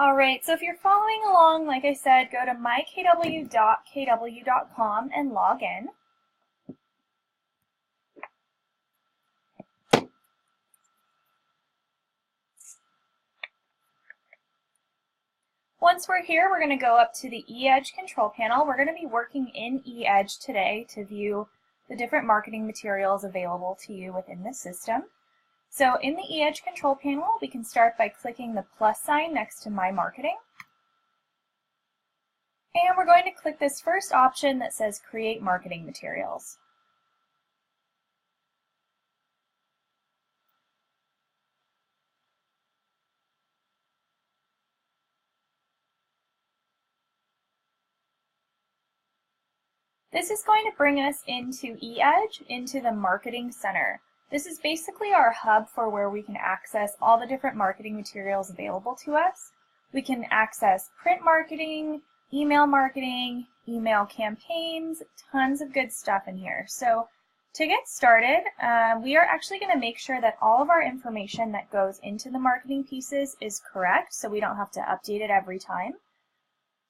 Alright, so if you're following along, like I said, go to mykw.kw.com and log in. Once we're here, we're going to go up to the eEdge control panel. We're going to be working in eEdge today to view the different marketing materials available to you within the system. So in the eEdge control panel, we can start by clicking the plus sign next to My Marketing. And we're going to click this first option that says Create Marketing Materials. This is going to bring us into eEdge, into the Marketing Center. This is basically our hub for where we can access all the different marketing materials available to us. We can access print marketing, email campaigns, tons of good stuff in here. So to get started, we are actually going to make sure that all of our information that goes into the marketing pieces is correct, so we don't have to update it every time.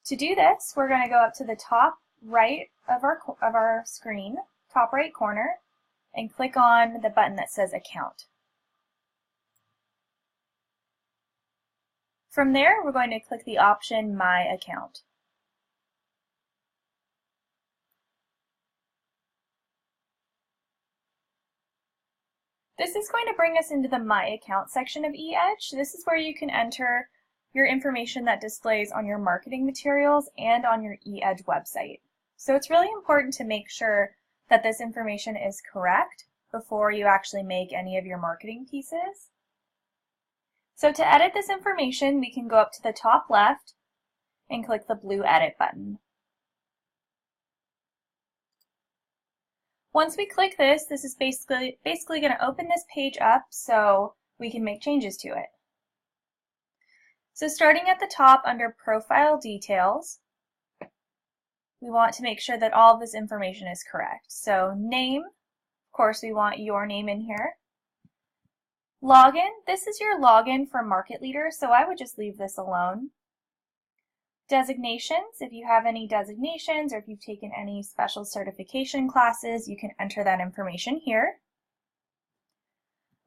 To do this, we're going to go up to the top right of our screen, top right corner, and click on the button that says Account. From there, we're going to click the option My Account. This is going to bring us into the My Account section of eEdge. This is where you can enter your information that displays on your marketing materials and on your eEdge website. So it's really important to make sure that this information is correct before you actually make any of your marketing pieces. So to edit this information, we can go up to the top left and click the blue Edit button. Once we click this, this is basically going to open this page up so we can make changes to it. So starting at the top under Profile Details, we want to make sure that all of this information is correct. So name, of course we want your name in here. Login, this is your login for Market Leader, so I would just leave this alone. Designations, if you have any designations or if you've taken any special certification classes, you can enter that information here.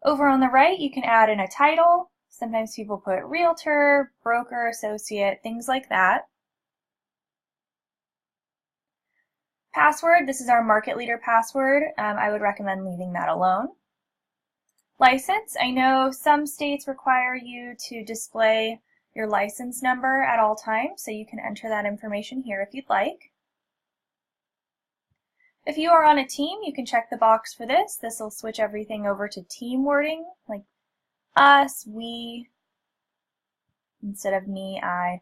Over on the right, you can add in a title. Sometimes people put realtor, broker, associate, things like that. Password, this is our Market Leader password. I would recommend leaving that alone. License, I know some states require you to display your license number at all times, so you can enter that information here if you'd like. If you are on a team, you can check the box for this. This will switch everything over to team wording, like us, we, instead of me, I.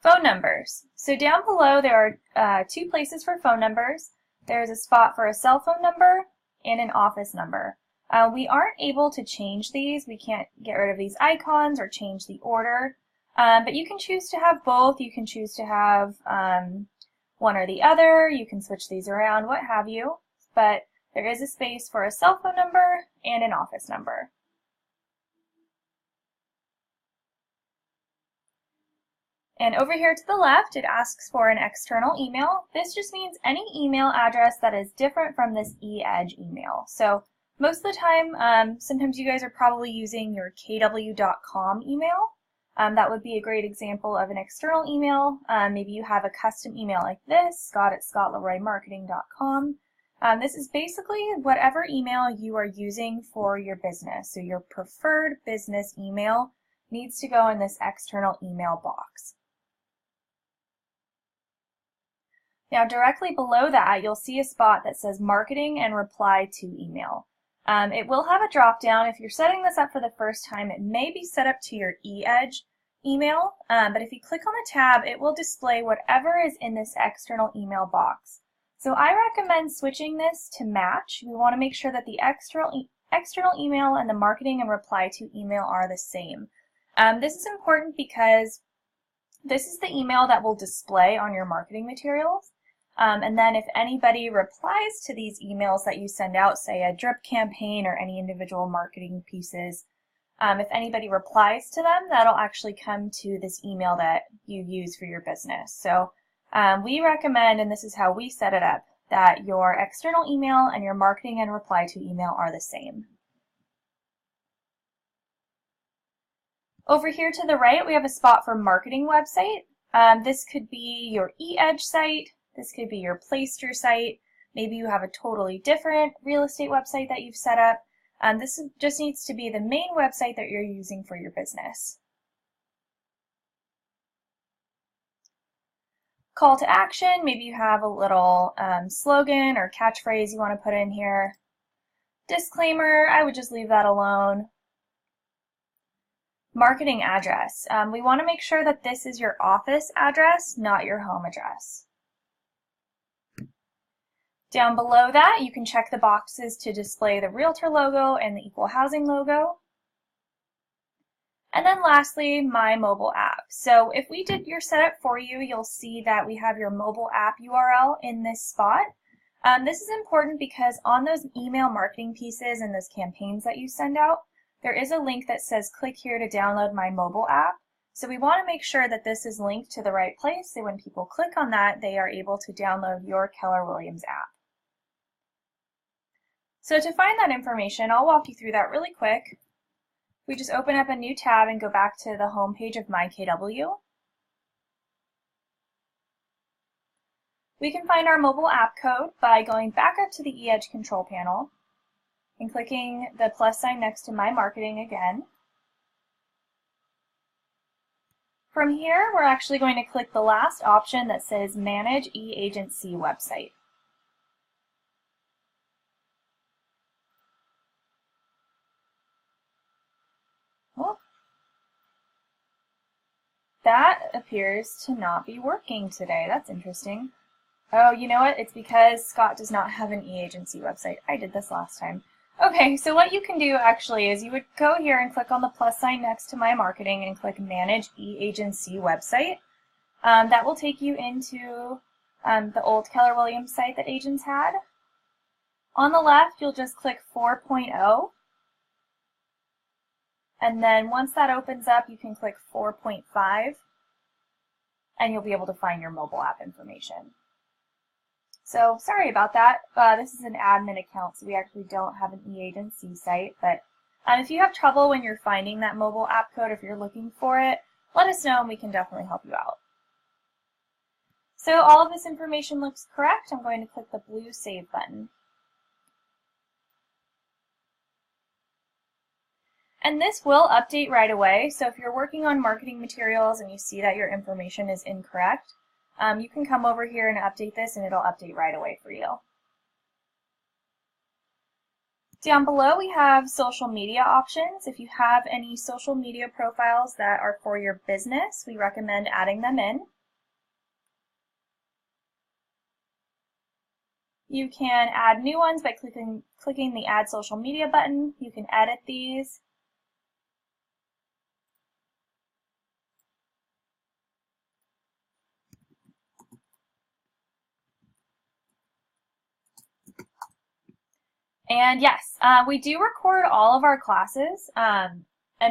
Phone numbers. So down below there are two places for phone numbers. There's a spot for a cell phone number and an office number. We aren't able to change these. We can't get rid of these icons or change the order, but you can choose to have both. You can choose to have one or the other. You can switch these around, what have you, but there is a space for a cell phone number and an office number. And over here to the left, it asks for an external email. This just means any email address that is different from this eEdge email. So most of the time, sometimes you guys are probably using your kw.com email. That would be a great example of an external email. Maybe you have a custom email like this, scott@scottleroymarketing.com. This is basically whatever email you are using for your business. So your preferred business email needs to go in this external email box. Now directly below that, you'll see a spot that says Marketing and Reply to Email. It will have a drop down. If you're setting this up for the first time, it may be set up to your eEdge email, but if you click on the tab, it will display whatever is in this external email box. So I recommend switching this to match. We want to make sure that the external email and the Marketing and Reply to Email are the same. This is important because this is the email that will display on your marketing materials. And then if anybody replies to these emails that you send out, say a drip campaign or any individual marketing pieces, If anybody replies to them, that'll actually come to this email that you use for your business. So we recommend, and this is how we set it up, that your external email and your marketing and reply to email are the same. Over here to the right, we have a spot for marketing website. This could be your eEdge site. This could be your Playster site. Maybe you have a totally different real estate website that you've set up. This just needs to be the main website that you're using for your business. Call to action, maybe you have a little slogan or catchphrase you want to put in here. Disclaimer, I would just leave that alone. Marketing address. We want to make sure that this is your office address, not your home address. Down below that, you can check the boxes to display the Realtor logo and the Equal Housing logo. And then lastly, My Mobile App. So if we did your setup for you, you'll see that we have your mobile app URL in this spot. This is important because on those email marketing pieces and those campaigns that you send out, there is a link that says click here to download my mobile app. So we want to make sure that this is linked to the right place so when people click on that, they are able to download your Keller Williams app. So to find that information, I'll walk you through that really quick. We just open up a new tab and go back to the home page of MyKW. We can find our mobile app code by going back up to the eEdge control panel and clicking the plus sign next to My Marketing again. From here, we're actually going to click the last option that says Manage eAgency Website. Oh, that appears to not be working today. That's interesting. Oh, you know what? It's because Scott does not have an eAgency website. I did this last time. Okay, so what you can do actually is you would go here and click on the plus sign next to My Marketing and click Manage eAgency Website. That will take you into the old Keller Williams site that agents had. On the left, you'll just click 4.0. And then once that opens up, you can click 4.5 and you'll be able to find your mobile app information. So sorry about that. This is an admin account, so we actually don't have an eAgency site. But if you have trouble when you're finding that mobile app code, if you're looking for it, let us know and we can definitely help you out. So all of this information looks correct. I'm going to click the blue Save button. And this will update right away. So if you're working on marketing materials and you see that your information is incorrect, you can come over here and update this and it'll update right away for you. Down below we have social media options. If you have any social media profiles that are for your business, we recommend adding them in. You can add new ones by clicking the Add Social Media button. You can edit these. And yes, we do record all of our classes and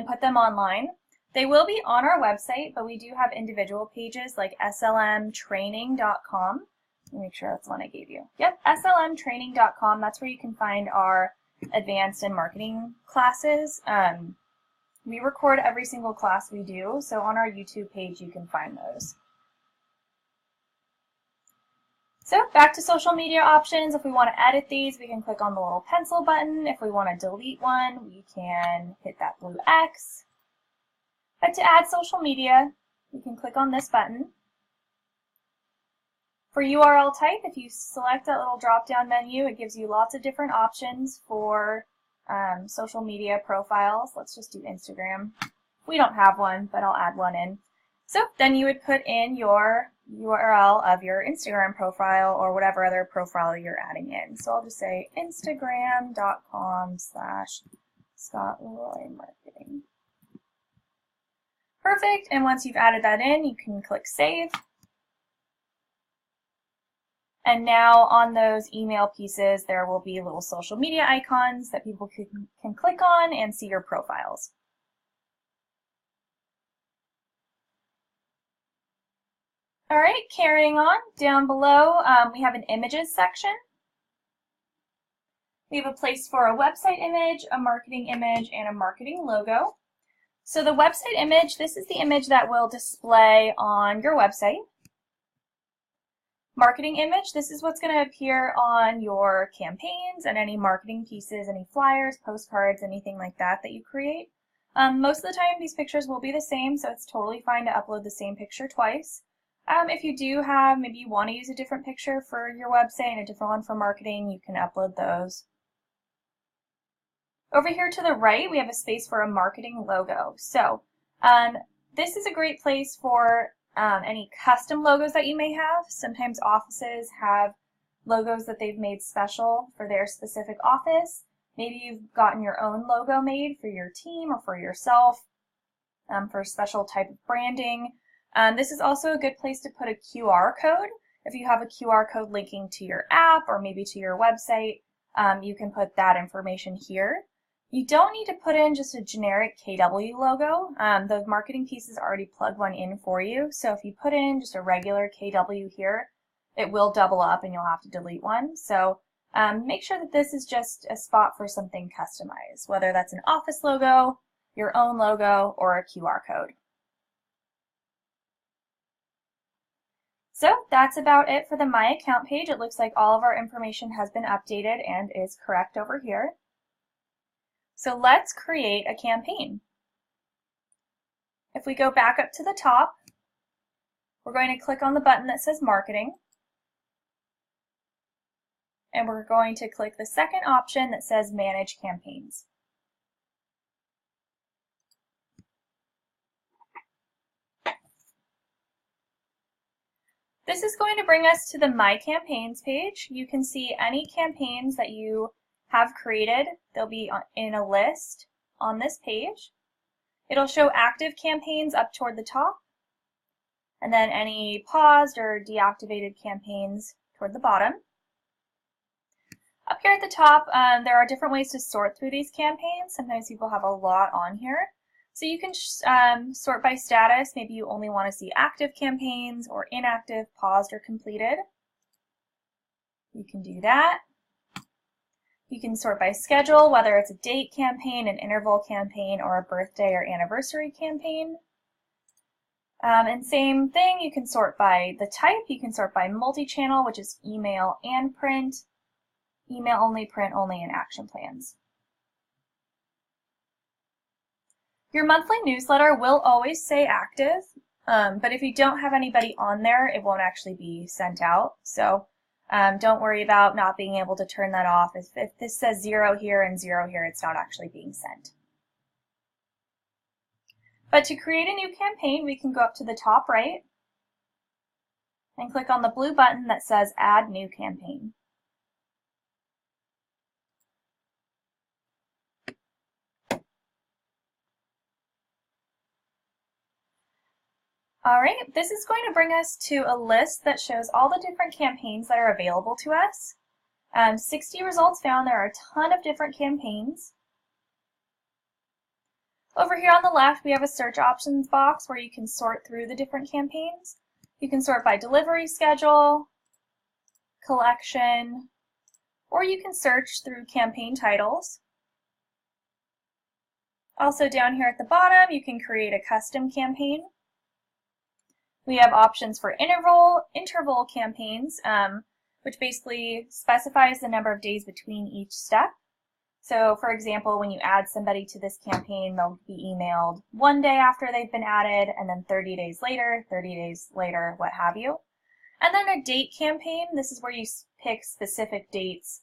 put them online. They will be on our website, but we do have individual pages like slmtraining.com. Let me make sure that's the one I gave you. Yep, slmtraining.com. That's where you can find our advanced and marketing classes. We record every single class we do, so on our YouTube page you can find those. So back to social media options. If we want to edit these, we can click on the little pencil button. If we want to delete one, we can hit that blue X. But to add social media, we can click on this button. For URL type, if you select that little drop-down menu, it gives you lots of different options for social media profiles. Let's just do Instagram. We don't have one, but I'll add one in. So then you would put in your URL of your Instagram profile or whatever other profile you're adding in. So I'll just say instagram.com/ScottLeroyMarketing. Perfect, and once you've added that in, you can click Save. And now on those email pieces, there will be little social media icons that people can click on and see your profiles. All right, carrying on, down below we have an images section. We have a place for a website image, a marketing image, and a marketing logo. So the website image, this is the image that will display on your website. Marketing image, this is what's going to appear on your campaigns and any marketing pieces, any flyers, postcards, anything like that that you create. Most of the time these pictures will be the same, so it's totally fine to upload the same picture twice. If you do have, maybe you want to use a different picture for your website and a different one for marketing, you can upload those. Over here to the right, we have a space for a marketing logo. So this is a great place for any custom logos that you may have. Sometimes offices have logos that they've made special for their specific office. Maybe you've gotten your own logo made for your team or for yourself for a special type of branding. This is also a good place to put a QR code. If you have a QR code linking to your app or maybe to your website, you can put that information here. You don't need to put in just a generic KW logo. The marketing pieces already plug one in for you. So if you put in just a regular KW here, it will double up and you'll have to delete one. So make sure that this is just a spot for something customized, whether that's an office logo, your own logo, or a QR code. So that's about it for the My Account page. It looks like all of our information has been updated and is correct over here. So let's create a campaign. If we go back up to the top, we're going to click on the button that says Marketing. And we're going to click the second option that says Manage Campaigns. This is going to bring us to the My Campaigns page. You can see any campaigns that you have created. They'll be in a list on this page. It'll show active campaigns up toward the top, and then any paused or deactivated campaigns toward the bottom. Up here at the top, there are different ways to sort through these campaigns. Sometimes people have a lot on here. So you can sort by status. Maybe you only want to see active campaigns or inactive, paused, or completed. You can do that. You can sort by schedule, whether it's a date campaign, an interval campaign, or a birthday or anniversary campaign. And same thing, you can sort by the type. You can sort by multi-channel, which is email and print, email only, print only, and action plans. Your monthly newsletter will always say active, but if you don't have anybody on there, it won't actually be sent out. So don't worry about not being able to turn that off. If this says 0 here and 0 here, it's not actually being sent. But to create a new campaign, we can go up to the top right and click on the blue button that says Add New Campaign. All right, this is going to bring us to a list that shows all the different campaigns that are available to us. 60 results found. There are a ton of different campaigns. Over here on the left, we have a search options box where you can sort through the different campaigns. You can sort by delivery schedule, collection, or you can search through campaign titles. Also down here at the bottom, you can create a custom campaign. We have options for interval campaigns, which basically specifies the number of days between each step. So for example, when you add somebody to this campaign, they'll be emailed 1 day after they've been added, and then 30 days later, what have you. And then a date campaign, this is where you pick specific dates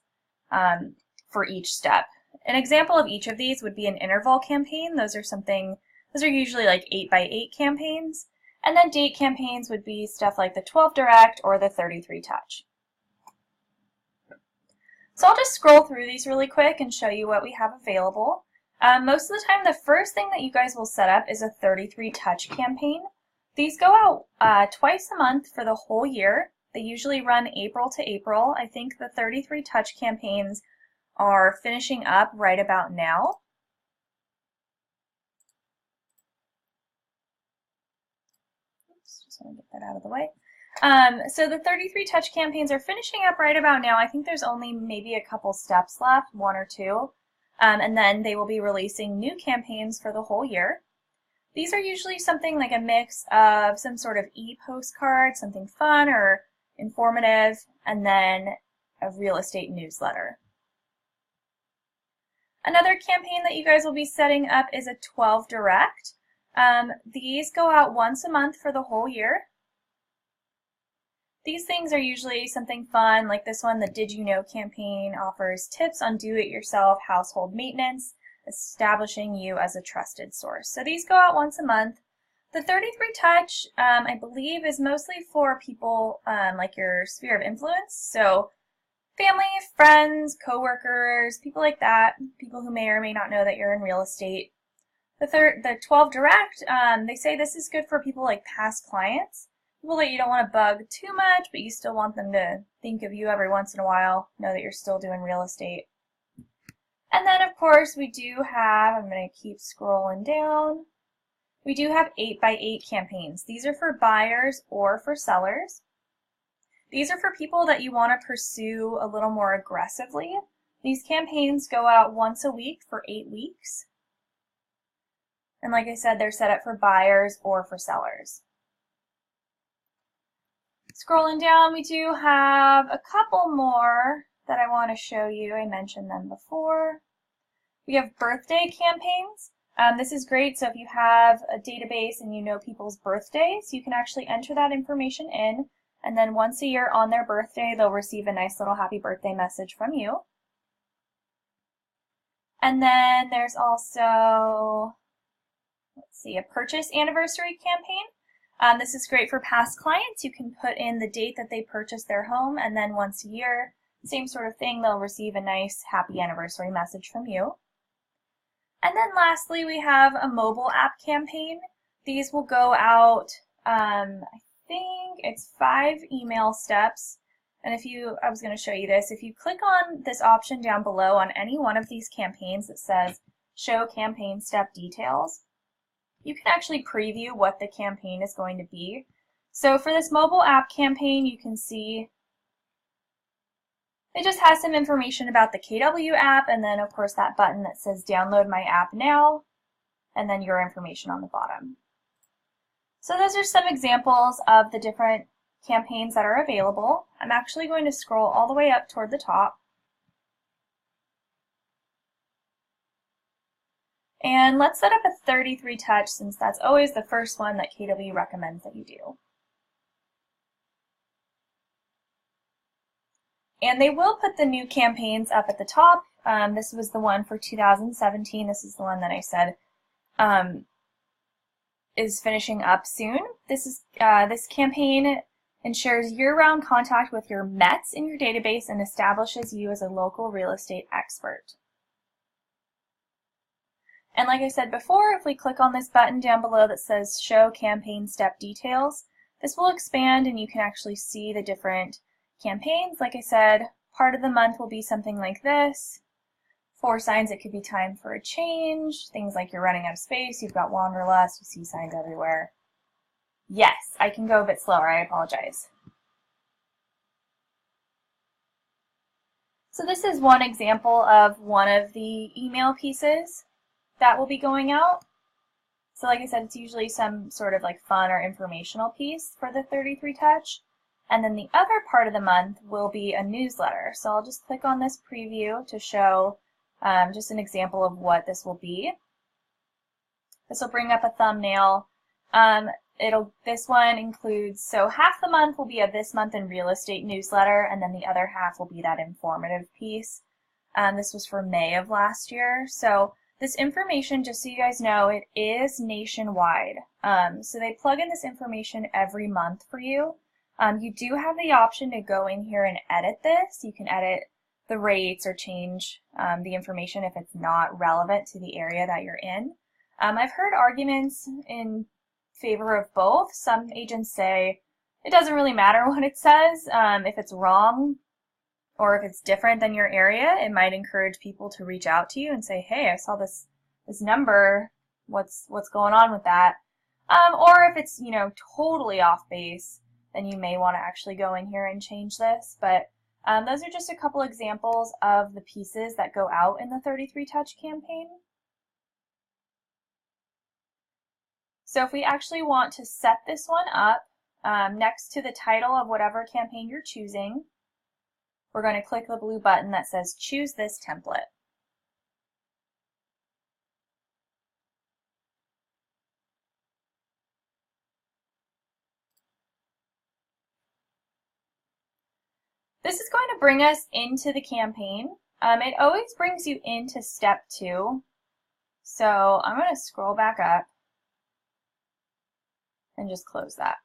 for each step. An example of each of these would be an interval campaign. Those are usually like 8x8 campaigns. And then date campaigns would be stuff like the 12 Direct or the 33 Touch. So I'll just scroll through these really quick and show you what we have available. Most of the time, the first thing that you guys will set up is a 33 Touch campaign. These go out twice a month for the whole year. They usually run April to April. I think the 33 Touch campaigns are finishing up right about now. Just want to get that out of the way. So the 33 touch campaigns are finishing up right about now. I think there's only maybe a couple steps left, one or two, and then they will be releasing new campaigns for the whole year. These are usually something like a mix of some sort of e-postcard, something fun or informative, and then a real estate newsletter. Another campaign that you guys will be setting up is a 12 Direct. These go out once a month for the whole year. These things are usually something fun, like this one, the Did You Know campaign offers tips on do-it-yourself household maintenance, establishing you as a trusted source. So these go out once a month. The 33 Touch, I believe, is mostly for people like your sphere of influence, so family, friends, coworkers, people like that, people who may or may not know that you're in real estate. The 12 Direct, they say this is good for people like past clients. People that you don't want to bug too much, but you still want them to think of you every once in a while, know that you're still doing real estate. And then, of course, we do have, I'm going to keep scrolling down, we do have 8x8 campaigns. These are for buyers or for sellers. These are for people that you want to pursue a little more aggressively. These campaigns go out once a week for 8 weeks. And like I said, they're set up for buyers or for sellers. Scrolling down, we do have a couple more that I want to show you. I mentioned them before. We have birthday campaigns. This is great, so if you have a database and you know people's birthdays, you can actually enter that information in, and then once a year on their birthday, they'll receive a nice little happy birthday message from you. And then there's also, let's see, a purchase anniversary campaign. This is great for past clients. You can put in the date that they purchased their home, and then once a year, same sort of thing, they'll receive a nice happy anniversary message from you. And then lastly, we have a mobile app campaign. These will go out, I think it's 5 email steps. And I was going to show you this, if you click on this option down below on any one of these campaigns that says show campaign step details, you can actually preview what the campaign is going to be. So for this mobile app campaign, you can see it just has some information about the KW app, and then of course that button that says download my app now, and then your information on the bottom. So those are some examples of the different campaigns that are available. I'm actually going to scroll all the way up toward the top. And let's set up a 33 touch, since that's always the first one that KW recommends that you do. And they will put the new campaigns up at the top. This was the one for 2017. This is the one that I said is finishing up soon. This campaign ensures year-round contact with your Mets in your database and establishes you as a local real estate expert. And like I said before, if we click on this button down below that says Show Campaign Step Details, this will expand and you can actually see the different campaigns. Like I said, part of the month will be something like this. 4 signs it could be time for a change. Things like you're running out of space, you've got wanderlust, you see signs everywhere. Yes, I can go a bit slower, I apologize. So this is one example of one of the email pieces that will be going out. So like I said, it's usually some sort of like fun or informational piece for the 33 touch. And then the other part of the month will be a newsletter. So I'll just click on this preview to show just an example of what this will be. This will bring up a thumbnail. This one includes, so half the month will be a This Month in Real Estate newsletter, and then the other half will be that informative piece. This was for May of last year. So this information, just so you guys know, it is nationwide. So they plug in this information every month for you. You do have the option to go in here and edit this. You can edit the rates or change the information if it's not relevant to the area that you're in. I've heard arguments in favor of both. Some agents say it doesn't really matter what it says. If it's wrong or if it's different than your area, it might encourage people to reach out to you and say, hey, I saw this number, what's going on with that? Or if it's, totally off base, then you may want to actually go in here and change this. But those are just a couple examples of the pieces that go out in the 33 Touch campaign. So if we actually want to set this one up next to the title of whatever campaign you're choosing, we're going to click the blue button that says Choose this template. This is going to bring us into the campaign. It always brings you into step 2. So I'm going to scroll back up and just close that.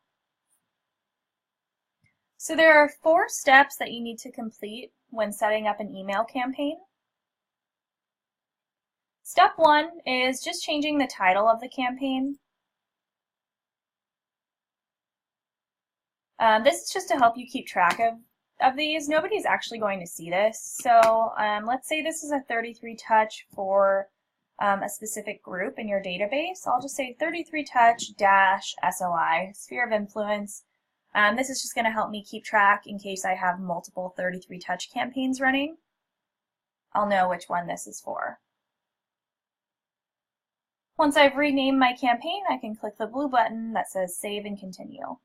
So there are 4 steps that you need to complete when setting up an email campaign. Step 1 is just changing the title of the campaign. This is just to help you keep track of these. Nobody's actually going to see this. So let's say this is a 33 Touch for a specific group in your database. I'll just say 33 Touch-SOI, Sphere of Influence. This is just going to help me keep track in case I have multiple 33 Touch campaigns running. I'll know which one this is for. Once I've renamed my campaign, I can click the blue button that says Save and Continue.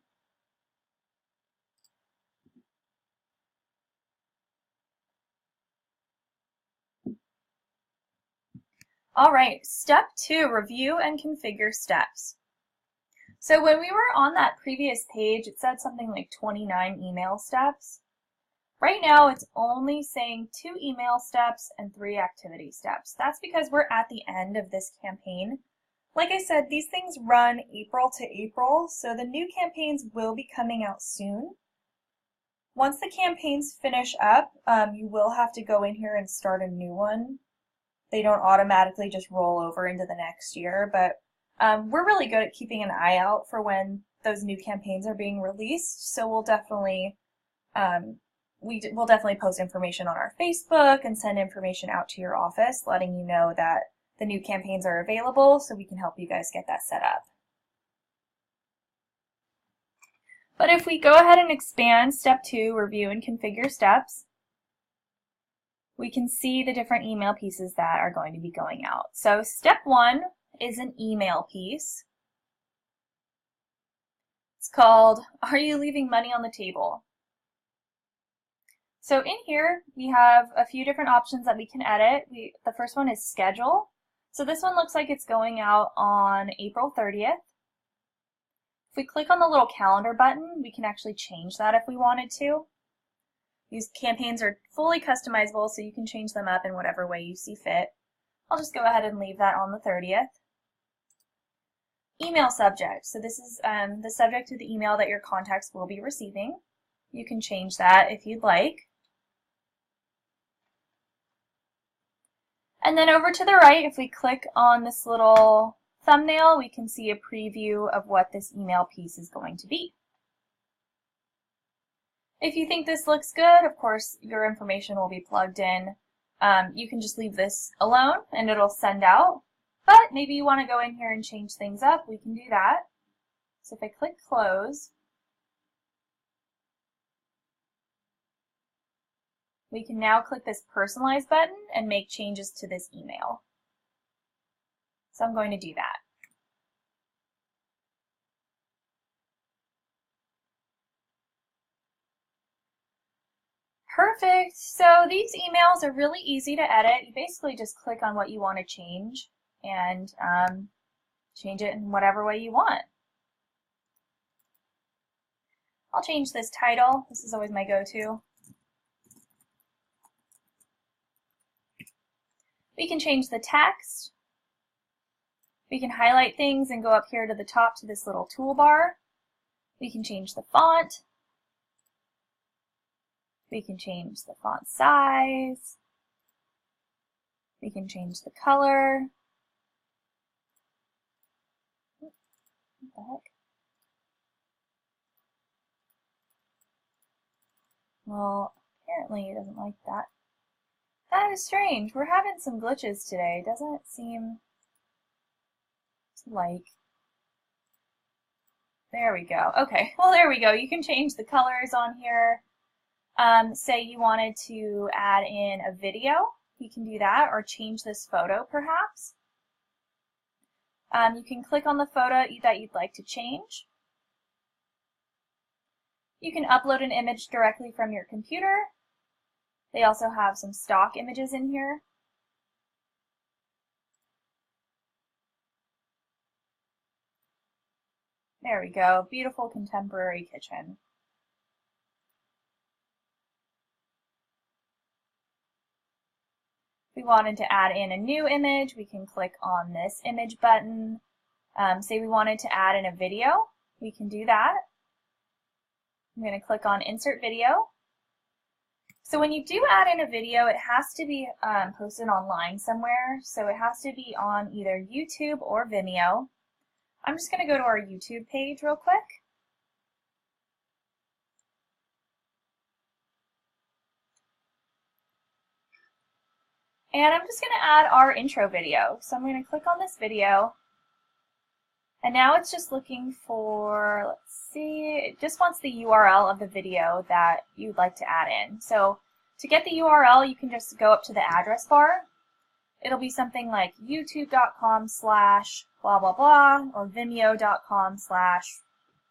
All right, step 2, review and configure steps. So when we were on that previous page, it said something like 29 email steps. Right now, it's only saying 2 email steps and 3 activity steps. That's because we're at the end of this campaign. Like I said, these things run April to April, so the new campaigns will be coming out soon. Once the campaigns finish up, you will have to go in here and start a new one. They don't automatically just roll over into the next year, but we're really good at keeping an eye out for when those new campaigns are being released. So we'll definitely we'll definitely post information on our Facebook and send information out to your office, letting you know that the new campaigns are available, so we can help you guys get that set up. But if we go ahead and expand step 2, review and configure steps, we can see the different email pieces that are going to be going out. So step 1 is an email piece. It's called, Are You Leaving Money on the Table? So in here, we have a few different options that we can edit. The first one is schedule. So this one looks like it's going out on April 30th. If we click on the little calendar button, we can actually change that if we wanted to. These campaigns are fully customizable, so you can change them up in whatever way you see fit. I'll just go ahead and leave that on the 30th. Email subject. So this is the subject of the email that your contacts will be receiving. You can change that if you'd like. And then over to the right, if we click on this little thumbnail, we can see a preview of what this email piece is going to be. If you think this looks good, of course, your information will be plugged in. You can just leave this alone and it'll send out. But maybe you want to go in here and change things up, we can do that. So if I click close, we can now click this personalize button and make changes to this email. So I'm going to do that. Perfect. So these emails are really easy to edit. You basically just click on what you want to change and change it in whatever way you want. I'll change this title. This is always my go-to. We can change the text. We can highlight things and go up here to the top to this little toolbar. We can change the font. We can change the font size. We can change the color. What the heck? Well, apparently it doesn't like that. That is strange. We're having some glitches today. Doesn't it seem to like? There we go. Okay, well there we go. You can change the colors on here. Say you wanted to add in a video, you can do that, or change this photo perhaps. You can click on the photo that you'd like to change. You can upload an image directly from your computer. They also have some stock images in here. There we go, beautiful contemporary kitchen. If we wanted to add in a new image, we can click on this image button. Say we wanted to add in a video, we can do that. I'm going to click on Insert Video. So when you do add in a video, it has to be posted online somewhere. So it has to be on either YouTube or Vimeo. I'm just going to go to our YouTube page real quick. And I'm just going to add our intro video. So I'm going to click on this video. And now it's just looking for, let's see, it just wants the URL of the video that you'd like to add in. So to get the URL, you can just go up to the address bar. It'll be something like youtube.com/blah blah blah or vimeo.com/blah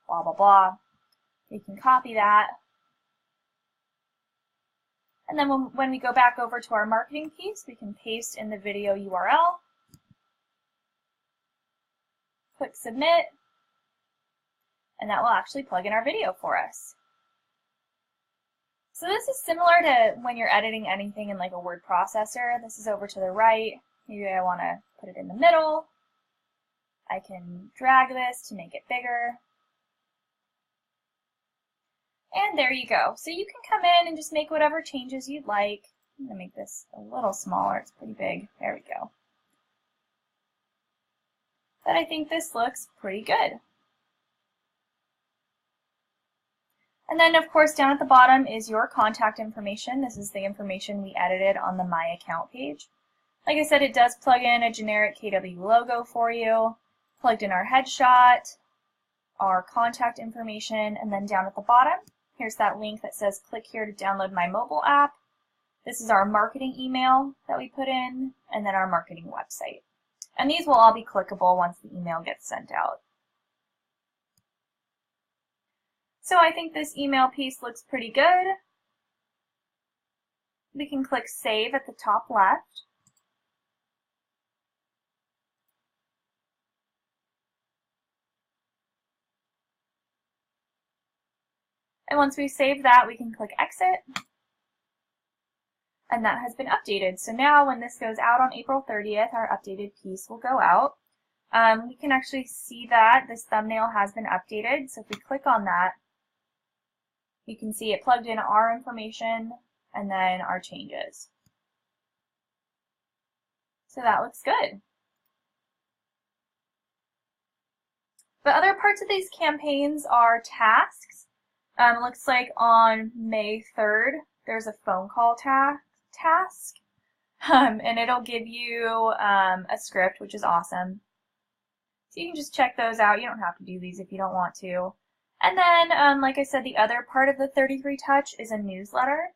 blah blah. You can copy that. And then when we go back over to our marketing piece, we can paste in the video URL. Click Submit, and that will actually plug in our video for us. So this is similar to when you're editing anything in like a word processor. This is over to the right. Maybe I want to put it in the middle. I can drag this to make it bigger. And there you go. So you can come in and just make whatever changes you'd like. I'm going to make this a little smaller. It's pretty big. There we go. But I think this looks pretty good. And then of course down at the bottom is your contact information. This is the information we edited on the My Account page. Like I said, it does plug in a generic KW logo for you, plugged in our headshot, our contact information, and then down at the bottom, here's that link that says click here to download my mobile app. This is our marketing email that we put in, and then our marketing website. And these will all be clickable once the email gets sent out. So I think this email piece looks pretty good. We can click Save at the top left. And once we save that, we can click Exit. And that has been updated. So now when this goes out on April 30th, our updated piece will go out. We can actually see that this thumbnail has been updated. So if we click on that, you can see it plugged in our information and then our changes. So that looks good. But other parts of these campaigns are tasks. Looks like on May 3rd, there's a phone call task. And it'll give you a script, which is awesome. So you can just check those out. You don't have to do these if you don't want to. And then, like I said, the other part of the 33 Touch is a newsletter.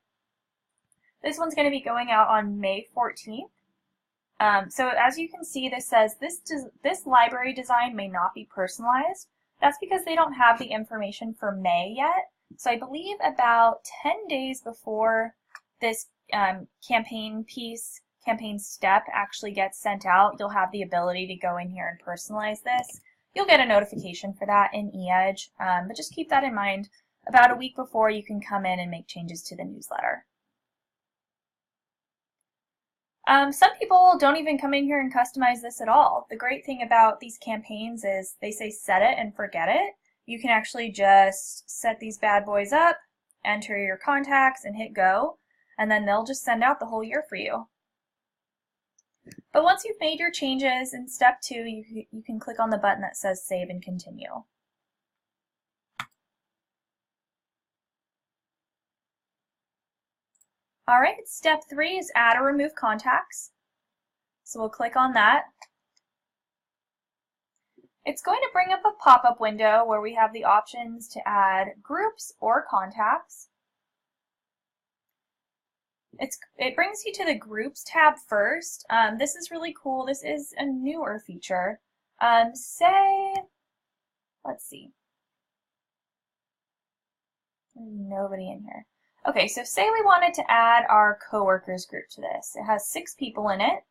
This one's going to be going out on May 14th. So as you can see, this says this library design may not be personalized. That's because they don't have the information for May yet. So I believe about 10 days before this campaign step actually gets sent out, you'll have the ability to go in here and personalize this. You'll get a notification for that in eEdge, but just keep that in mind. About a week before, you can come in and make changes to the newsletter. Some people don't even come in here and customize this at all. The great thing about these campaigns is they say set it and forget it. You can actually just set these bad boys up, enter your contacts, and hit go, and then they'll just send out the whole year for you. But once you've made your changes in step 2, you can click on the button that says Save and Continue. Alright, step 3 is Add or Remove Contacts. So we'll click on that. It's going to bring up a pop-up window where we have the options to add groups or contacts. It brings you to the Groups tab first. This is really cool. This is a newer feature. Let's see. There's nobody in here. Okay, so say we wanted to add our coworkers group to this. It has 6 people in it.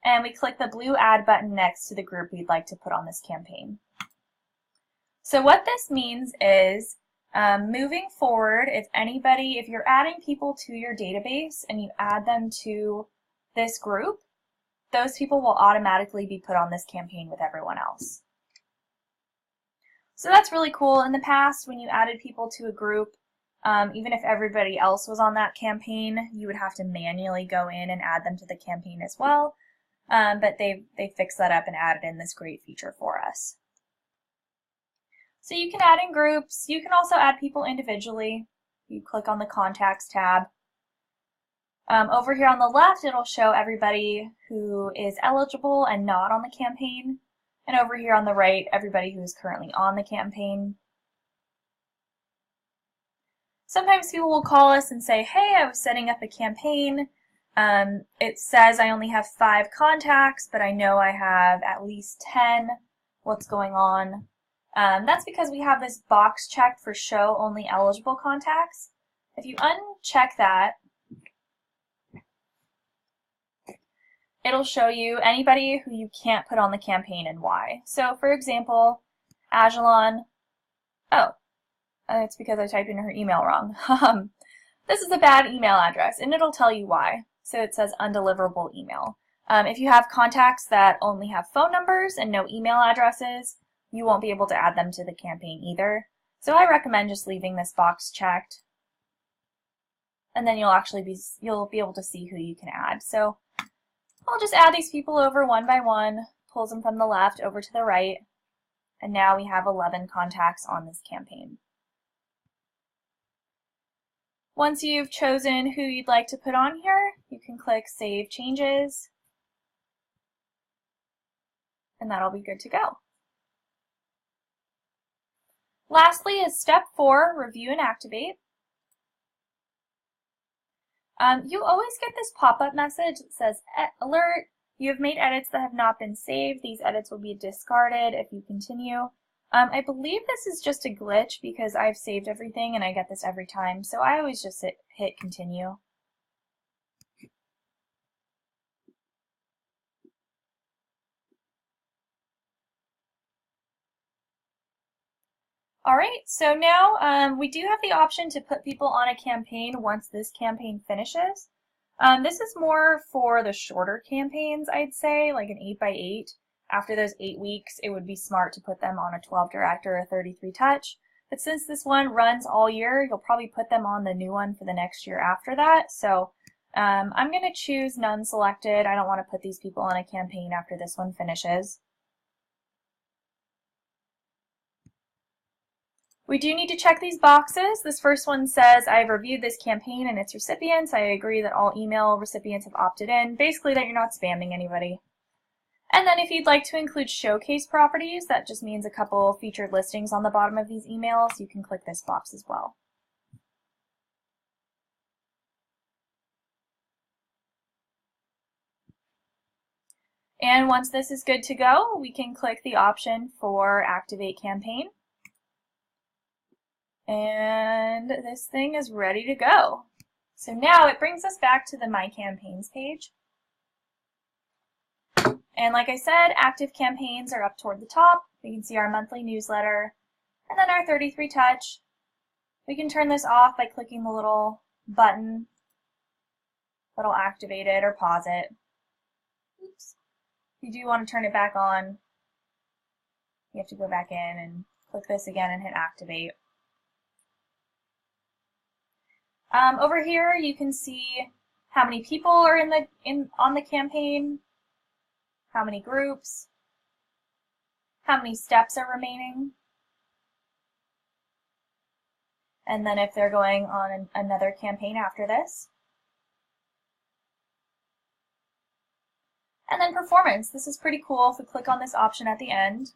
And we click the blue add button next to the group we'd like to put on this campaign. So what this means is moving forward, if you're adding people to your database and you add them to this group, those people will automatically be put on this campaign with everyone else. So that's really cool. In the past, when you added people to a group, even if everybody else was on that campaign, you would have to manually go in and add them to the campaign as well. But they fixed that up and added in this great feature for us. So you can add in groups. You can also add people individually. You click on the Contacts tab. Over here on the left, it'll show everybody who is eligible and not on the campaign. And over here on the right, everybody who is currently on the campaign. Sometimes people will call us and say, hey, I was setting up a campaign. It says I only have 5 contacts, but I know I have at least 10. What's going on? That's because we have this box checked for show only eligible contacts. If you uncheck that, it'll show you anybody who you can't put on the campaign and why. So for example, Ajalon, it's because I typed in her email wrong. This is a bad email address, and it'll tell you why. So it says undeliverable email. If you have contacts that only have phone numbers and no email addresses, you won't be able to add them to the campaign either. So I recommend just leaving this box checked, and then you'll be able to see who you can add. So I'll just add these people over one by one, pulls them from the left over to the right, and now we have 11 contacts on this campaign. Once you've chosen who you'd like to put on here, you can click Save Changes, and that'll be good to go. Lastly is step 4, review and activate. You always get this pop-up message that says, alert, you have made edits that have not been saved. These edits will be discarded if you continue. I believe this is just a glitch because I've saved everything and I get this every time, so I always just hit continue. Alright, so now we do have the option to put people on a campaign once this campaign finishes. This is more for the shorter campaigns, I'd say, like an 8x8. After those 8 weeks, it would be smart to put them on a 12 direct or a 33 touch. But since this one runs all year, you'll probably put them on the new one for the next year after that. So I'm going to choose none selected. I don't want to put these people on a campaign after this one finishes. We do need to check these boxes. This first one says, I've reviewed this campaign and its recipients. I agree that all email recipients have opted in. Basically that you're not spamming anybody. And then if you'd like to include showcase properties, that just means a couple featured listings on the bottom of these emails, you can click this box as well. And once this is good to go, we can click the option for Activate Campaign. And this thing is ready to go. So now it brings us back to the My Campaigns page. And like I said, active campaigns are up toward the top. We can see our monthly newsletter and then our 33 touch. We can turn this off by clicking the little button that'll activate it or pause it. Oops. If you do want to turn it back on, you have to go back in and click this again and hit activate. Over here you can see how many people are on the campaign, how many groups, how many steps are remaining, and then if they're going on another campaign after this. And And then performance. This is pretty cool if we click on this option at the end.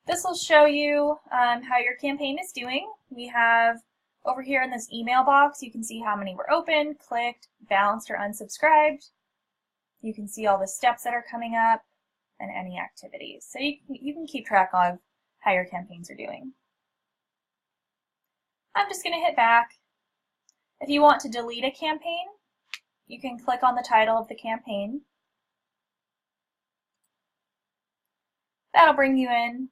This will show you how your campaign is doing. We have over here in this email box, you can see how many were opened, clicked, bounced, or unsubscribed. You can see all the steps that are coming up and any activities. So you can keep track of how your campaigns are doing. I'm just going to hit back. If you want to delete a campaign, you can click on the title of the campaign. That'll bring you in.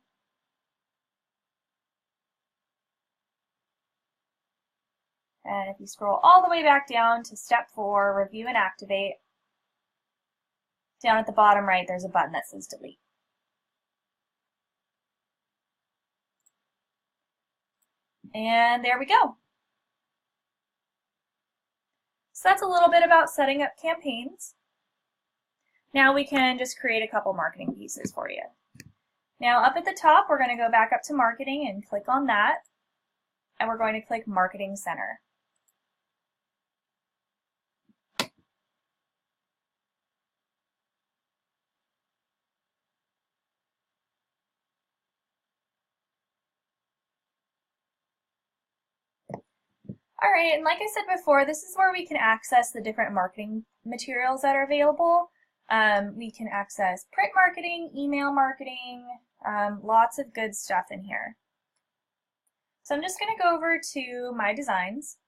And if you scroll all the way back down to step 4, review and activate, down at the bottom right, there's a button that says delete. And there we go. So that's a little bit about setting up campaigns. Now we can just create a couple marketing pieces for you. Now up at the top, we're going to go back up to marketing and click on that. And we're going to click Marketing Center. Alright, and like I said before, this is where we can access the different marketing materials that are available. We can access print marketing, email marketing, lots of good stuff in here. So I'm just going to go over to My Designs.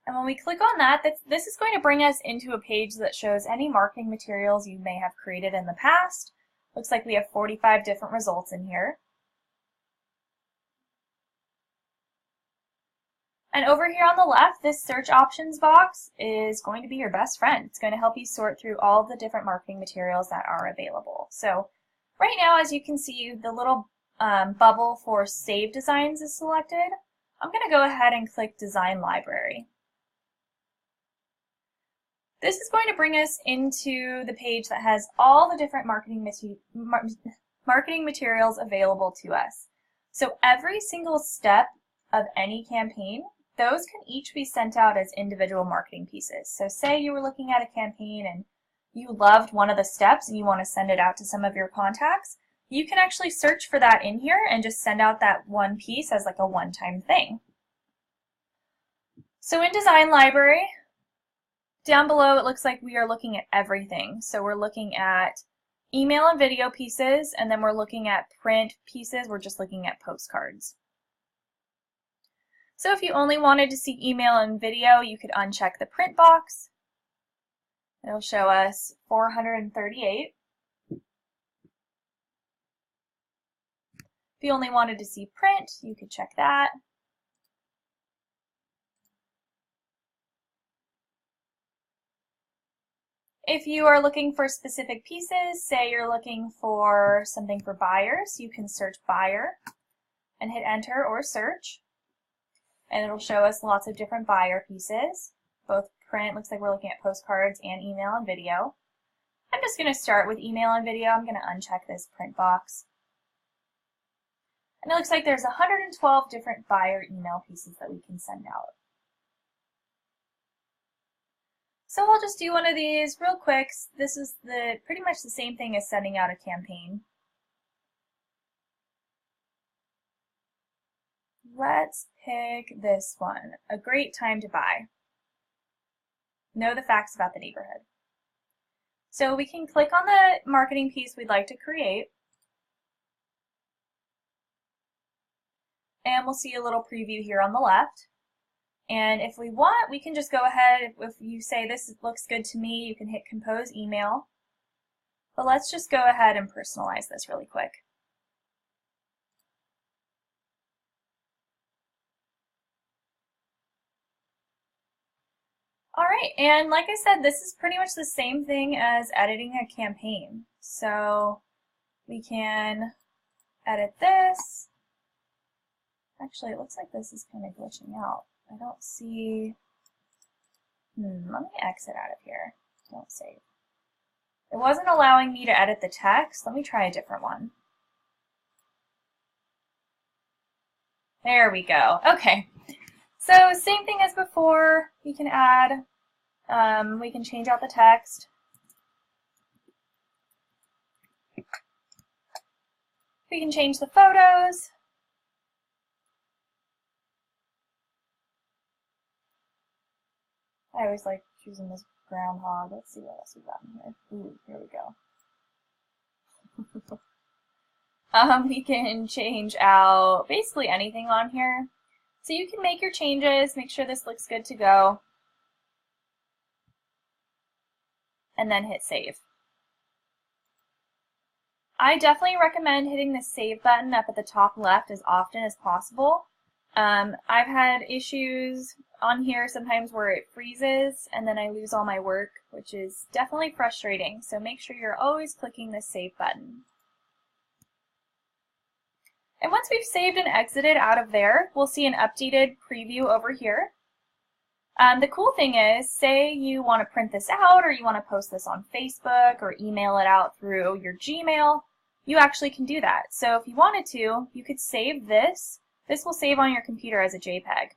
And when we click on that, this is going to bring us into a page that shows any marketing materials you may have created in the past. Looks like we have 45 different results in here. And over here on the left, this search options box is going to be your best friend. It's going to help you sort through all of the different marketing materials that are available. So right now, as you can see, the little bubble for Save Designs is selected. I'm going to go ahead and click Design Library. This is going to bring us into the page that has all the different marketing materials available to us. So every single step of any campaign, those can each be sent out as individual marketing pieces. So say you were looking at a campaign and you loved one of the steps and you want to send it out to some of your contacts, you can actually search for that in here and just send out that one piece as like a one-time thing. So in Design Library, down below it looks like we are looking at everything. So we're looking at email and video pieces, and then we're looking at print pieces. We're just looking at postcards. So if you only wanted to see email and video, you could uncheck the print box. It'll show us 438. If you only wanted to see print, you could check that. If you are looking for specific pieces, say you're looking for something for buyers, you can search buyer and hit enter or search. And it'll show us lots of different buyer pieces, both print, looks like we're looking at postcards, and email and video. I'm just going to start with email and video. I'm going to uncheck this print box. And it looks like there's 112 different buyer email pieces that we can send out. So I'll just do one of these real quick. This is pretty much the same thing as sending out a campaign. Let's pick this one, a great time to buy. Know the facts about the neighborhood. So we can click on the marketing piece we'd like to create. And we'll see a little preview here on the left. And if we want, we can just go ahead, if you say this looks good to me, you can hit compose email. But let's just go ahead and personalize this really quick. Alright, and like I said, this is pretty much the same thing as editing a campaign. So we can edit this. Actually, it looks like this is kind of glitching out. I don't see, let me exit out of here. Don't save. It wasn't allowing me to edit the text. Let me try a different one. There we go. Okay. So same thing as before. We can add, we can change out the text. We can change the photos. I always like choosing this groundhog. Let's see what else we got in here. Ooh, here we go. We can change out basically anything on here. So you can make your changes, make sure this looks good to go, and then hit save. I definitely recommend hitting the save button up at the top left as often as possible. I've had issues on here sometimes where it freezes and then I lose all my work, which is definitely frustrating. So make sure you're always clicking the save button. And once we've saved and exited out of there, we'll see an updated preview over here. The cool thing is, say you want to print this out or you want to post this on Facebook or email it out through your Gmail, you actually can do that. So if you wanted to, you could save this. This will save on your computer as a JPEG.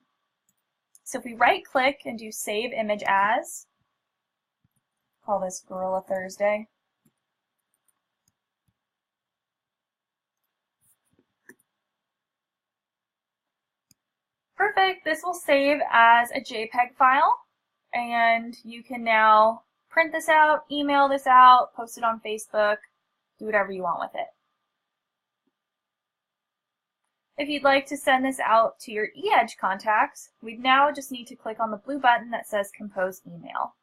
So if we right click and do Save Image As, call this Gorilla Thursday. Perfect, this will save as a JPEG file and you can now print this out, email this out, post it on Facebook, do whatever you want with it. If you'd like to send this out to your eEdge contacts, we'd now just need to click on the blue button that says Compose Email.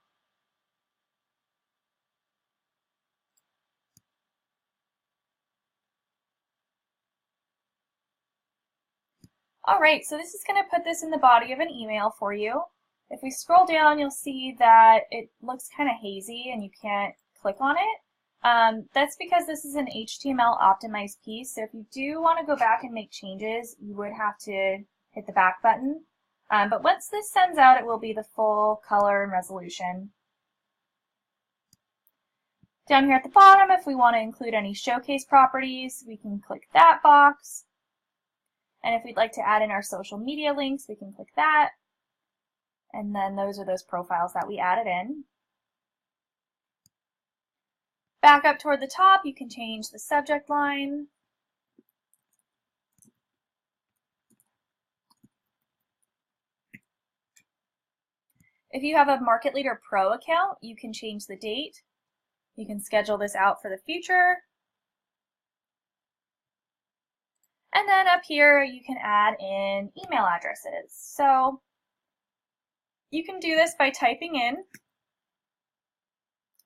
Alright, so this is going to put this in the body of an email for you. If we scroll down, you'll see that it looks kind of hazy and you can't click on it. That's because this is an HTML optimized piece, so if you do want to go back and make changes, you would have to hit the back button. But once this sends out, it will be the full color and resolution. Down here at the bottom, if we want to include any showcase properties, we can click that box. And if we'd like to add in our social media links, we can click that. And then those are those profiles that we added in. Back up toward the top, you can change the subject line. If you have a Market Leader Pro account, you can change the date. You can schedule this out for the future. And then up here, you can add in email addresses. So you can do this by typing in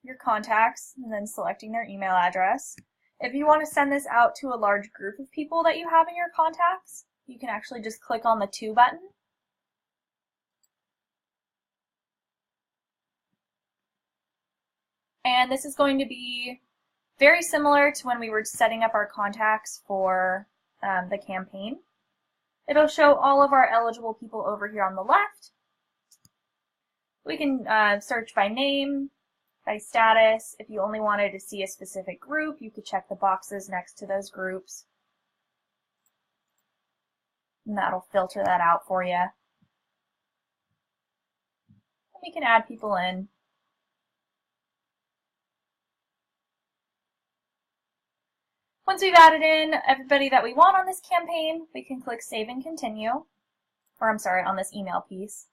your contacts and then selecting their email address. If you want to send this out to a large group of people that you have in your contacts, you can actually just click on the To button. And this is going to be very similar to when we were setting up our contacts for the campaign. It'll show all of our eligible people over here on the left. We can search by name, by status. If you only wanted to see a specific group, you could check the boxes next to those groups. And that'll filter that out for you. And we can add people in. Once we've added in everybody that we want on this campaign, we can click Save and Continue. Or I'm sorry, on this email piece.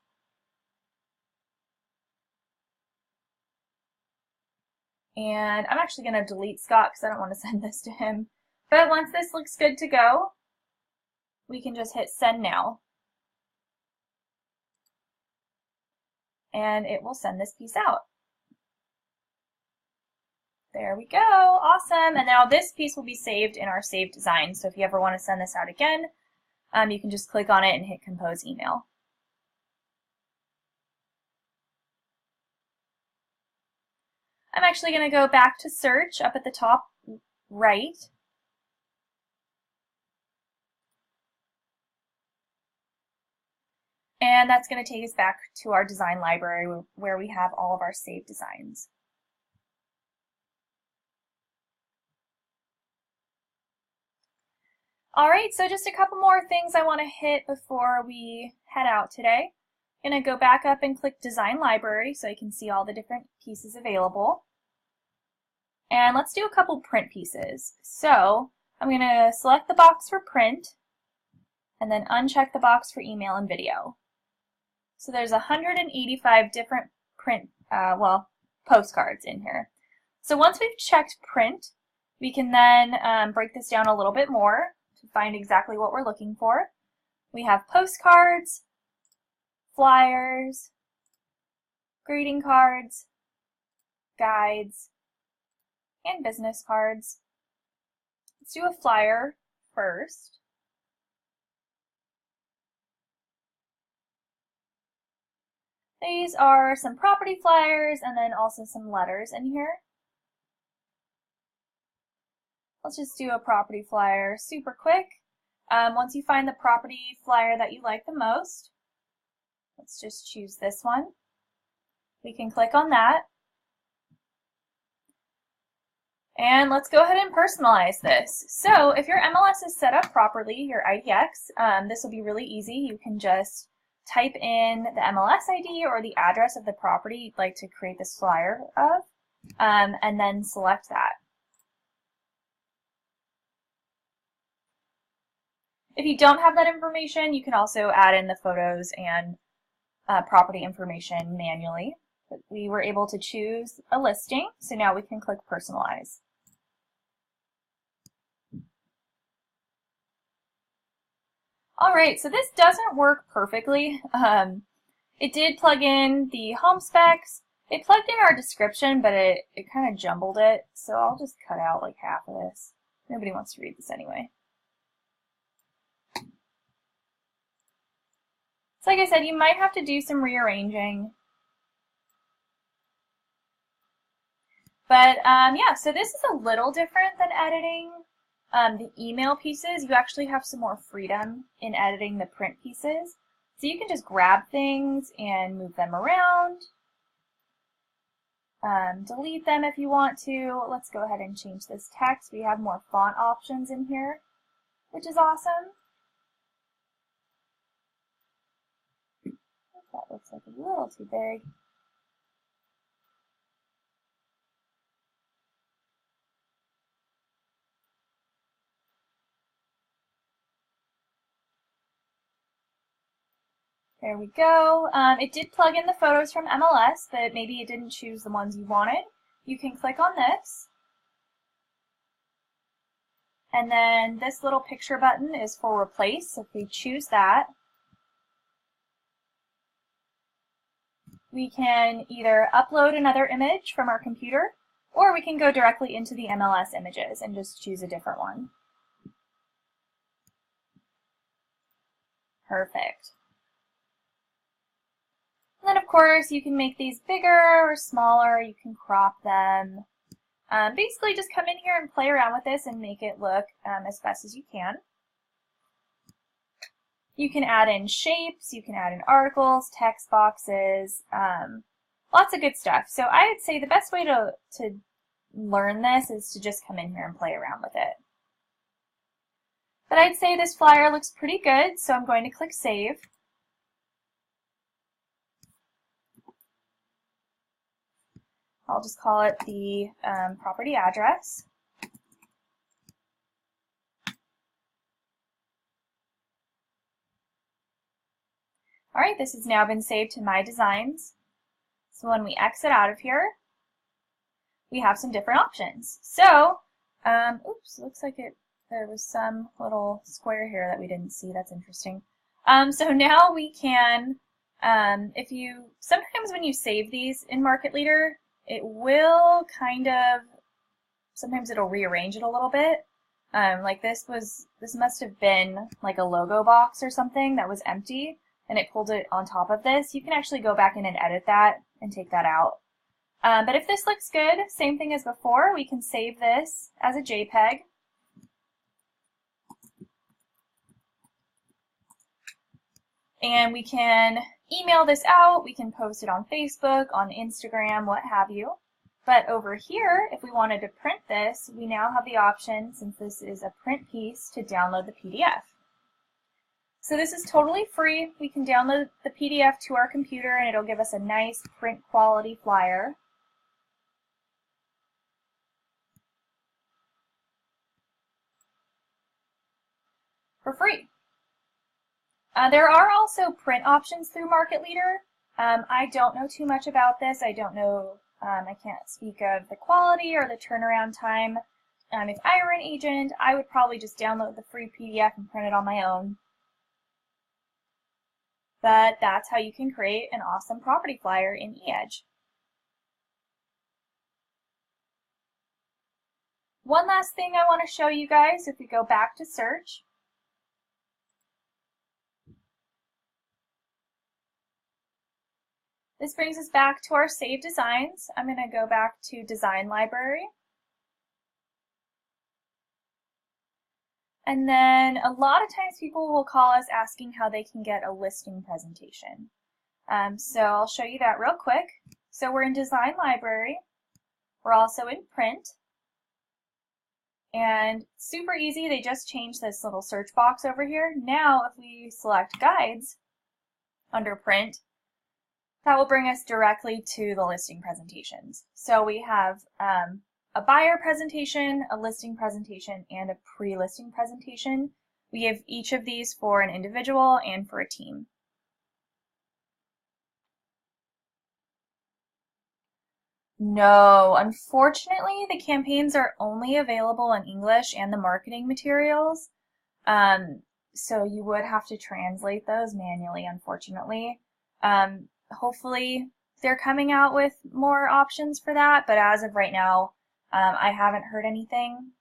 And I'm actually going to delete Scott because I don't want to send this to him. But once this looks good to go, we can just hit Send Now. And it will send this piece out. There we go, awesome. And now this piece will be saved in our saved design. So if you ever want to send this out again, you can just click on it and hit Compose Email. I'm actually going to go back to search up at the top right. And that's going to take us back to our design library where we have all of our saved designs. All right, so just a couple more things I want to hit before we head out today. I'm going to go back up and click Design Library so I can see all the different pieces available. And let's do a couple print pieces. So I'm going to select the box for print and then uncheck the box for email and video. So there's 185 different print, postcards in here. So once we've checked print, we can then break this down a little bit more to find exactly what we're looking for. We have postcards, flyers, greeting cards, guides, and business cards. Let's do a flyer first. These are some property flyers and then also some letters in here. Let's just do a property flyer super quick. Once you find the property flyer that you like the most, let's just choose this one. We can click on that. And let's go ahead and personalize this. So if your MLS is set up properly, your IDX, this will be really easy. You can just type in the MLS ID or the address of the property you'd like to create this flyer of, and then select that. If you don't have that information, you can also add in the photos and property information manually. But we were able to choose a listing, so now we can click Personalize. Alright, so this doesn't work perfectly. It did plug in the home specs. It plugged in our description, but it kind of jumbled it, so I'll just cut out like half of this. Nobody wants to read this anyway. So like I said, you might have to do some rearranging. But yeah, so this is a little different than editing the email pieces. You actually have some more freedom in editing the print pieces. So you can just grab things and move them around. Delete them if you want to. Let's go ahead and change this text. We have more font options in here, which is awesome. That looks like a little too big. There we go. It did plug in the photos from MLS, but maybe it didn't choose the ones you wanted. You can click on this. And then this little picture button is for replace. So if we choose that, we can either upload another image from our computer, or we can go directly into the MLS images and just choose a different one. Perfect. And then of course you can make these bigger or smaller, you can crop them. Basically just come in here and play around with this and make it look as best as you can. You can add in shapes, you can add in articles, text boxes, lots of good stuff. So I would say the best way to learn this is to just come in here and play around with it. But I'd say this flyer looks pretty good, so I'm going to click Save. I'll just call it the property address. Alright, this has now been saved to My Designs. So when we exit out of here, we have some different options. So, oops, looks like there was some little square here that we didn't see. That's interesting. So now we can, sometimes when you save these in Market Leader, it will sometimes it'll rearrange it a little bit. Like this must have been like a logo box or something that was empty, and it pulled it on top of this. You can actually go back in and edit that and take that out. But if this looks good, same thing as before, we can save this as a JPEG. And we can email this out, we can post it on Facebook, on Instagram, what have you. But over here, if we wanted to print this, we now have the option, since this is a print piece, to download the PDF. So this is totally free. We can download the PDF to our computer and it'll give us a nice print quality flyer. For free. There are also print options through Market Leader. I don't know too much about this. I don't know, I can't speak of the quality or the turnaround time. If I were an agent, I would probably just download the free PDF and print it on my own. But that's how you can create an awesome property flyer in eEdge. One last thing I want to show you guys, if we go back to search, this brings us back to our saved designs. I'm going to go back to Design Library. And then a lot of times people will call us asking how they can get a listing presentation. So I'll show you that real quick. So we're in Design Library. We're also in Print. And super easy, they just changed this little search box over here. Now if we select Guides under Print, that will bring us directly to the listing presentations. So we have a buyer presentation, a listing presentation, and a pre-listing presentation. We have each of these for an individual and for a team. No, unfortunately, the campaigns are only available in English and the marketing materials. So you would have to translate those manually, unfortunately. Hopefully they're coming out with more options for that, but as of right now, I haven't heard anything.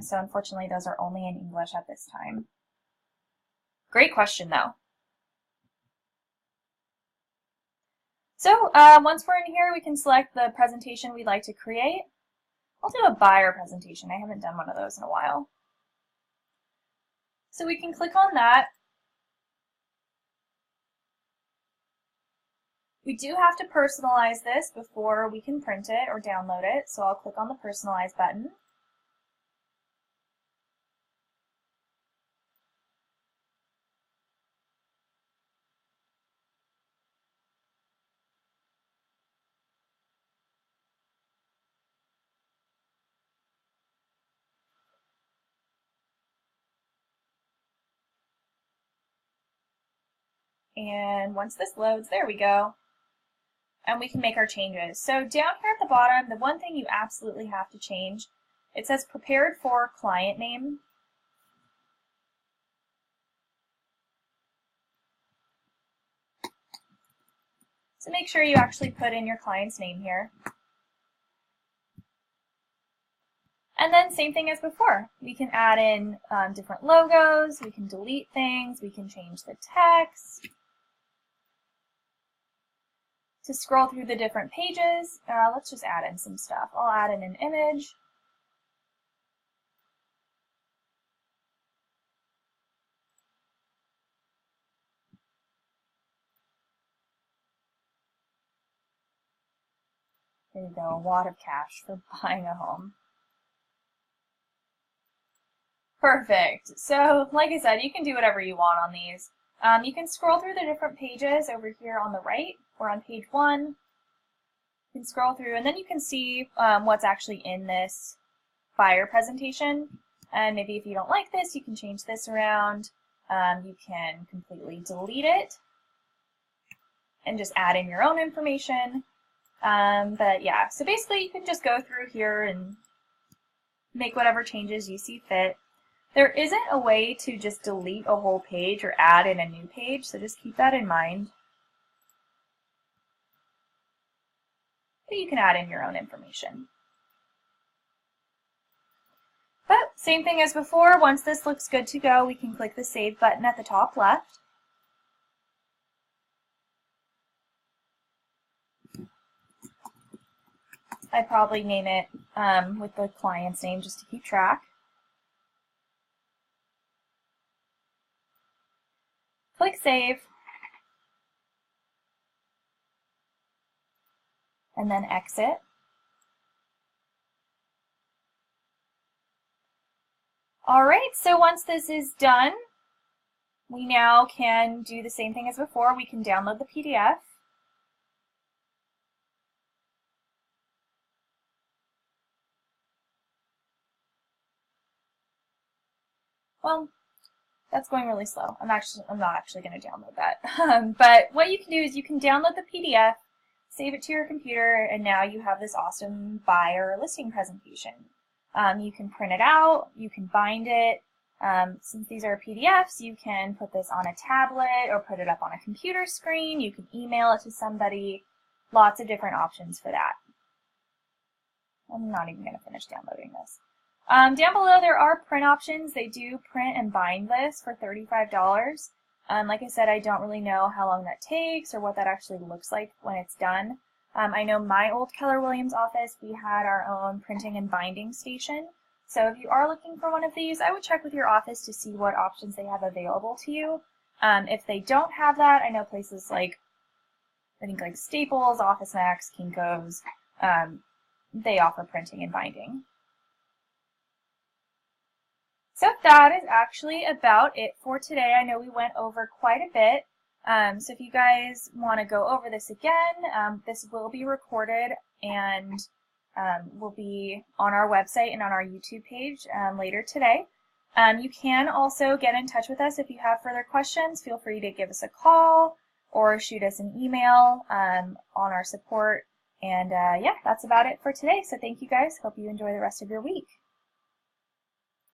So unfortunately, those are only in English at this time. Great question, though. So once we're in here, we can select the presentation we'd like to create. I'll do a buyer presentation. I haven't done one of those in a while. So we can click on that. We do have to personalize this before we can print it or download it, so I'll click on the Personalize button. And once this loads, there we go. And we can make our changes. So down here at the bottom, the one thing you absolutely have to change, it says prepared for client name. So make sure you actually put in your client's name here. And then same thing as before. We can add in different logos, we can delete things, we can change the text. To scroll through the different pages, let's just add in some stuff. I'll add in an image. There you go, a wad of cash for buying a home. Perfect. So, like I said, you can do whatever you want on these. You can scroll through the different pages over here on the right. We're on page 1. You can scroll through, and then you can see what's actually in this buyer presentation. And maybe if you don't like this, you can change this around. You can completely delete it and just add in your own information. But yeah, so basically you can just go through here and make whatever changes you see fit. There isn't a way to just delete a whole page or add in a new page, so just keep that in mind. But you can add in your own information. But same thing as before, once this looks good to go, we can click the Save button at the top left. I'd probably name it with the client's name just to keep track. Click Save, and then exit. All right, so once this is done, we now can do the same thing as before. We can download the PDF. Well, that's going really slow. I'm not actually going to download that. But what you can do is you can download the PDF, save it to your computer, and now you have this awesome buyer listing presentation. You can print it out, you can bind it. Since these are PDFs, you can put this on a tablet or put it up on a computer screen. You can email it to somebody. Lots of different options for that. I'm not even going to finish downloading this. Down below there are print options. They do print and bind this for $35. Like I said, I don't really know how long that takes or what that actually looks like when it's done. I know my old Keller Williams office, we had our own printing and binding station. So if you are looking for one of these, I would check with your office to see what options they have available to you. If they don't have that, I know places like, I think like Staples, Office Max, Kinko's, they offer printing and binding. So that is actually about it for today. I know we went over quite a bit. So if you guys want to go over this again, this will be recorded and will be on our website and on our YouTube page later today. You can also get in touch with us if you have further questions. Feel free to give us a call or shoot us an email on our support. And yeah, that's about it for today. So thank you guys. Hope you enjoy the rest of your week.